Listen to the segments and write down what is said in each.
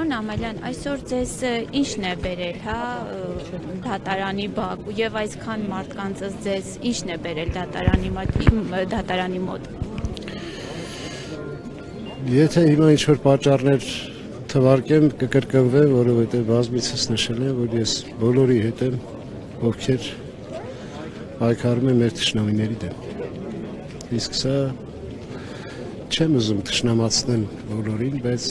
Պարոն Ամալյան, այսօր ձեզ ի՞նչն է բերել, հա, դատարանի բակ եւ այսքան մարդկանցս ձեզ ի՞նչն է բերել դատարանի մոտ։ Եթե հիմա ինչ-որ պատճառներ թվարկեմ, կկրկնվեմ, որովհետեւ բազմիցս նշել եմ, որ ես բոլորի հետ եմ, ովքեր պայքարում են մեր թշնամիների դեմ։ Իսկ սա չեմ ուզում թշնամացնեմ բոլորին, բայց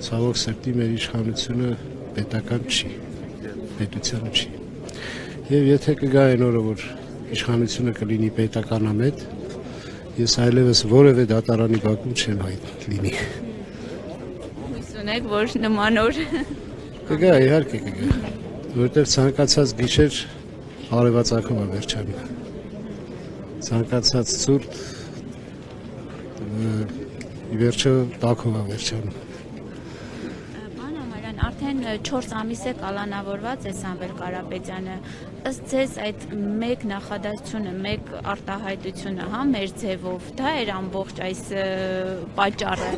ցավոք սրտի մեր իշխանությունը պետական չի, պետությանը չի։ Եվ եթե կգա այն օրը, որ իշխանությունը կլինի պետականամետ, ես այլևս որևէ դատարանի բակում չեմ լինի։ Հույս ունեք, որ նման օր կգա, իհարկե կգա, որտեղ ցանկացած գիշեր արևածագում է վերջանում։ Ցանկացած ցուրտ վերջը տաքով է վերջանում։ Պարոն Ամալյան, արդեն 4 ամիս է կալանավորված է Սամվել Կարապետյանը։ Ըստ ձեզ այդ մեկ նախադասությունը, մեկ արտահայտությունը, հա, մեր ձևով, դա էր ամբողջ այս պատճառը։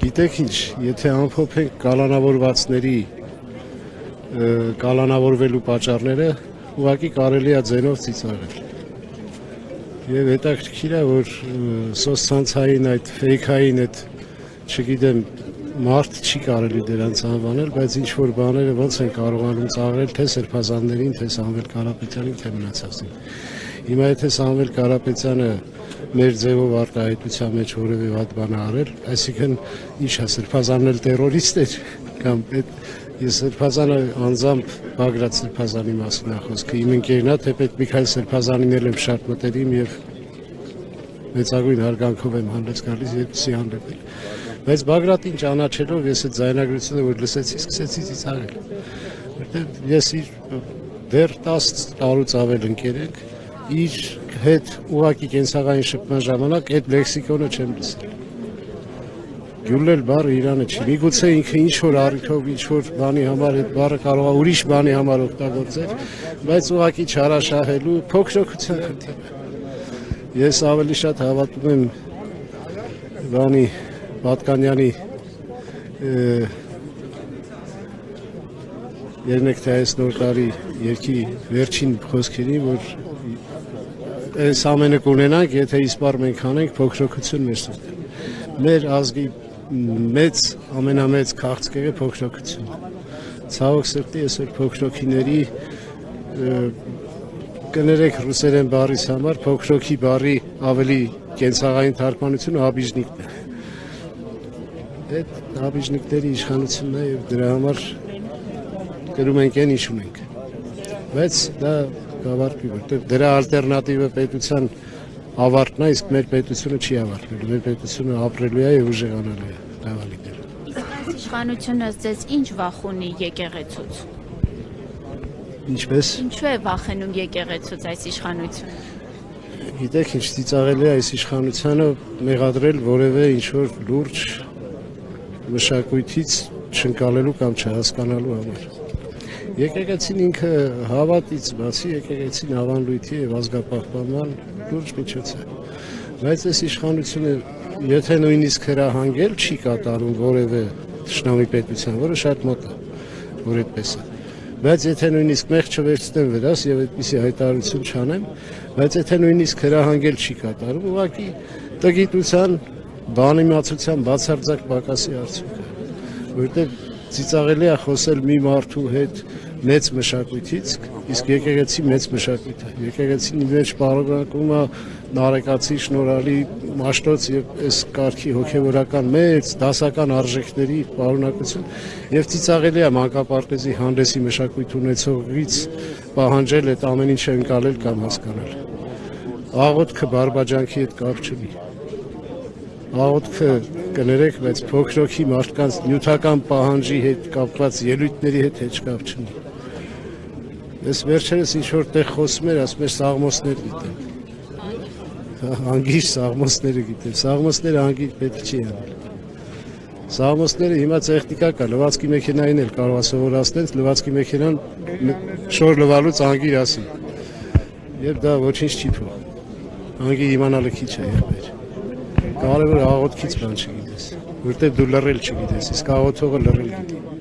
Գիտեք ինչ, եթե ամփոփենք կալանավորվածների կալանավորվելու պատճառները, ուղղակի կարելի է ձենով ծիծաղել։ Եվ հետաքրքիր է, որ սոցցանցային այդ ֆեյքային այդ, չգիտեմ, մարդ չի կարելի դրանց անվանել, բայց ինչ-որ բաները ոնց են կարողանում ծաղրել թե սրբազաններին, թե Սամվել Կարապետյանին, թե մնացածին։ Հիմա եթե Սամվել Կարապետյանը մեր ձևով արտահայտության մեջ որևէ վատ բան արել, այսինքն ինչ է, սրբազանն էլ տերորիստ էր, կամ ես Սրբազանը անձամբ Բագրատ Սրբազանի մասին է խոսքը, իմ ընկերն է, թեպետ Միքայել Սրբազանին էլ եմ շատ մտերիմ եւ մեծագույն հարգանքով եմ հանդես գալիս երկուսի հանդեպ։ Բայց Բագրատին ճանաչելով ես այդ ձայնագրությունը որ լսեցի, սկսեցի ծիծաղել։ Որտեղ ես իր դեռ 10 տարուց ավել ընկեր ենք, իր հետ ուղղակի կենսաղային շփման ժամանակ այդ լեքսիկոնը չեմ լսել։ Գյուլել բառը Իրանը չի։ Միգուցե ինքը ինչ-որ առիթով, ինչ-որ բանի համար այդ բառը կարող է ուրիշ բանի համար օգտագործել, բայց ուղղակի չարաշահելու փոքրության խնդիր։ Ես ավելի շատ հավատում եմ բանի Պատկանյանի երնեք թե այս նոր տարի երկի վերջին խոսքերին, որ այս ամենը կունենանք, եթե իսպար մենք անենք փոքրություն մեր սրտին։ Մեր ազգի մեծ ամենամեծ քաղցկեղը փոքրություն։ Ցավոք սրտի այսօր փոքրոքիների կներեք ռուսերեն բառից համար փոքրոքի բառի ավելի կենցաղային թարգմանությունը աբիժնիկն է։ Այդ աբիժնիկների իշխանությունն է եւ դրա համար գրում ենք այն ինչ ունենք։ Բայց դա գավառքի որտեղ դրա ալտերնատիվը պետության ավարտն է, իսկ մեր պետությունը չի ավարտվելու։ Մեր պետությունը ապրելու է եւ ուժեղանալու է, դավալիկներ։ Իսկ այս իշխանությունը ձեզ ինչ վախ ունի եկեղեցուց։ Ինչպես։ Ինչու է վախենում եկեղեցուց այս իշխանությունը։ Գիտեք ինչ ծիծաղելի է այս իշխանությանը մեղադրել որևէ ինչ-որ լուրջ մշակույթից չընկալելու կամ չհասկանալու համար։ Եկեղեցին ինքը հավատից բացի եկեղեցին ավանդույթի եւ ազգապահպանման լուրջ միջոց է։ Բայց այս իշխանությունը եթե նույնիսկ հրահանգել չի կատարում որևէ թշնամի պետության, որը շատ մոտ է, որ այդպես է։ Բայց եթե նույնիսկ մեղ չվերցնեմ վրաս եւ այդպիսի հայտարարություն չանեմ, բայց եթե նույնիսկ հրահանգել չի կատարում, ուղղակի տգիտության, բանիմացության բացարձակ պակասի արդյունք է, որտեղ ծիծաղելի է խոսել մի մարդու հետ մեծ մշակույթից, իսկ եկեղեցի մեծ մշակույթ է։ Եկեղեցին մեջ պարունակում է նարեկացի շնորհալի մաշտոց եւ այս կարգի հոգեվորական մեծ դասական արժեքների պարունակություն եւ ծիծաղելի է մանկապարտեզի հանդեսի մշակույթ ունեցողից պահանջել այդ ամեն ինչը ընկալել կամ հասկանալ։ Աղոթքը բարբաջանքի հետ կապ չունի։ Աղոթքը կներեք, բայց փոքրոքի մարդկանց նյութական պահանջի հետ կապված ելույթների հետ հեչ կապ չունի։ Ես վերջերս ինչ-որ տեղ խոսում էր, ասում էր սաղմոսներ գիտեմ։ Անգիր սաղմոսները գիտեմ։ Սաղմոսները անգիր պետք չի անել։ Սաղմոսները հիմա տեխնիկա կա, լվացքի մեքենային էլ կարող է սովորացնել, լվացքի մեքենան շոր լվալուց անգիր ասի։ Եվ դա ոչինչ չի թվում։ Անգիր իմանալը քիչ է եղբայր։ Կարևորը աղոթքից բան չգիտես, որտեղ դու լռել չգիտես, իսկ աղոթողը լռել գիտի։